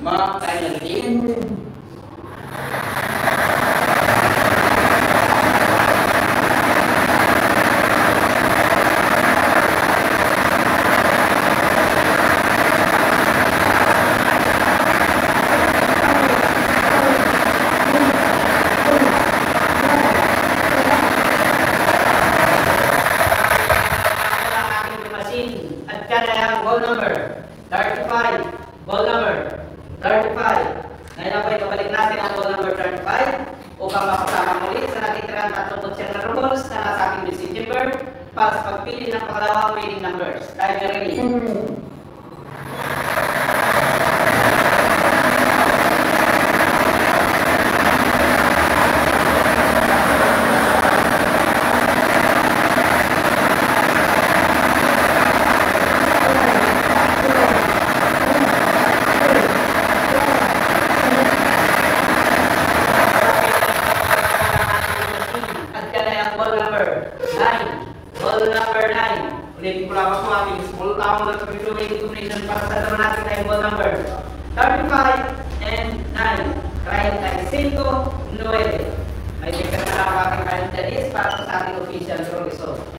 Mark finally. Ball number 35. Ball number 35. Ngayon po ikabalik natin ang ball number 35 upang makasama muli sa natitirang 37 na rules na nasa ating decision board para sa pagpili ng pangalawang winning numbers. Time ready. Ulitin ko lamang po ating small town at pag-fluid combination para sa naman natin tayo ball number 35 and 9. 35, 9. May tingnan na lang ating kalendaris para sa ating official result.